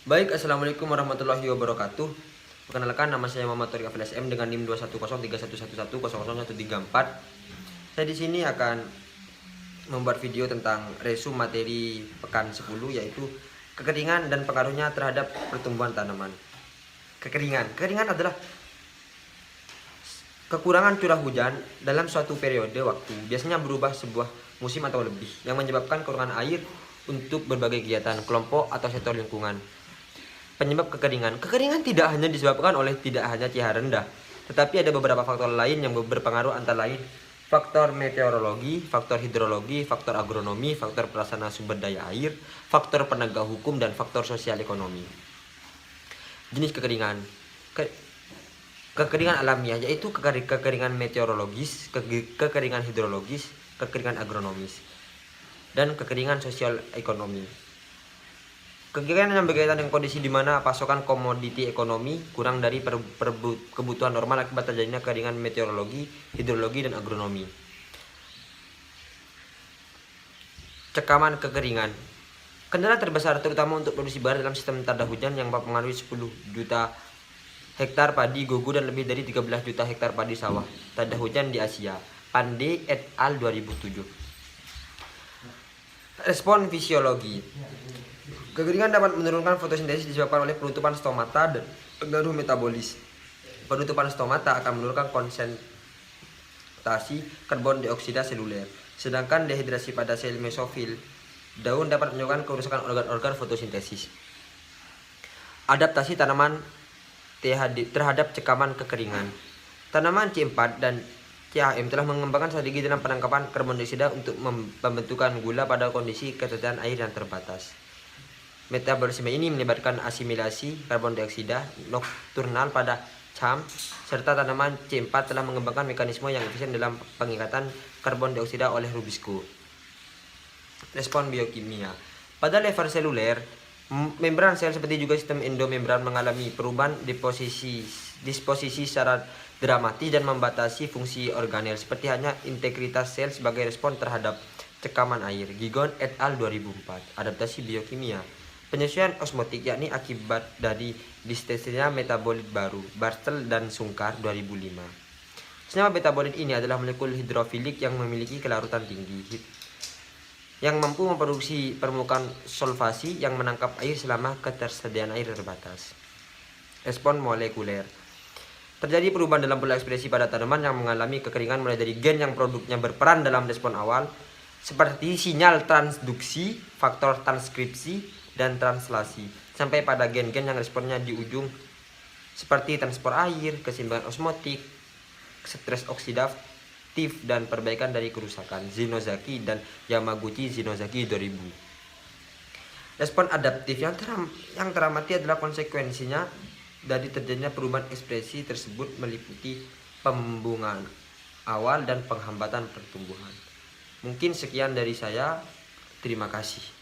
Baik, assalamualaikum warahmatullahi wabarakatuh. Perkenalkan, nama saya Muhammad Thoriq Afil SM dengan NIM 2103111000134. Saya di sini akan membuat video tentang resume materi pekan 10, yaitu kekeringan dan pengaruhnya terhadap pertumbuhan tanaman. Kekeringan adalah kekurangan curah hujan dalam suatu periode waktu, biasanya berubah sebuah musim atau lebih, yang menyebabkan kekurangan air untuk berbagai kegiatan kelompok atau sektor lingkungan. Penyebab kekeringan tidak hanya disebabkan oleh tidak hanya cahaya rendah, tetapi ada beberapa faktor lain yang berpengaruh, antara lain faktor meteorologi, faktor hidrologi, faktor agronomi, faktor pelaksana sumber daya air, faktor penegak hukum, dan faktor sosial ekonomi. Jenis kekeringan. Kekeringan alamiah yaitu kekeringan meteorologis, kekeringan hidrologis, kekeringan agronomis, dan kekeringan sosial ekonomi. Kekeringan yang berkaitan dengan kondisi di mana pasokan komoditi ekonomi kurang dari kebutuhan normal akibat terjadinya kekeringan meteorologi, hidrologi, dan agronomi. Cekaman kekeringan. Kendala terbesar terutama untuk produksi beras dalam sistem tanda hujan yang mempengaruhi 10 juta hektar padi gugu dan lebih dari 13 juta hektar padi sawah tanda hujan di Asia. Pandey et al. 2007. Respon fisiologi. Kekeringan dapat menurunkan fotosintesis disebabkan oleh penutupan stomata dan pengaruh metabolis. Penutupan stomata akan menurunkan konsentrasi karbon dioksida seluler, sedangkan dehidrasi pada sel mesofil daun dapat menyebabkan kerusakan organ-organ fotosintesis. Adaptasi tanaman terhadap cekaman kekeringan. Tanaman C4 dan CHM telah mengembangkan strategi dalam penangkapan karbon dioksida untuk pembentukan gula pada kondisi ketersediaan air yang terbatas. Metabolisme ini melibatkan asimilasi karbon dioksida nokturnal pada CHAM, serta tanaman C4 telah mengembangkan mekanisme yang efisien dalam pengikatan karbon dioksida oleh rubisco. Respon biokimia. Pada level seluler, membran sel seperti juga sistem endomembran mengalami perubahan disposisi secara dramatis dan membatasi fungsi organel, seperti hanya integritas sel sebagai respon terhadap cekaman air. Gigon et al. 2004. Adaptasi biokimia. Penyesuaian osmotik, yakni akibat dari distensinya metabolit baru, Bartel dan Sungkar 2005. Senyawa metabolit ini adalah molekul hidrofilik yang memiliki kelarutan tinggi, yang mampu memproduksi permukaan solvasi yang menangkap air selama ketersediaan air terbatas. Respon molekuler. Terjadi perubahan dalam pola ekspresi pada tanaman yang mengalami kekeringan, mulai dari gen yang produknya berperan dalam respon awal, seperti sinyal transduksi, faktor transkripsi, dan translasi, sampai pada gen-gen yang responnya di ujung, seperti transport air, keseimbangan osmotik, stres oksidatif, dan perbaikan dari kerusakan. Zinozaki dan Yamaguchi Zinozaki 2000. Respon adaptif yang teramati adalah konsekuensinya dari terjadinya perubahan ekspresi tersebut, meliputi pembungaan awal dan penghambatan pertumbuhan. Mungkin sekian dari saya. Terima kasih.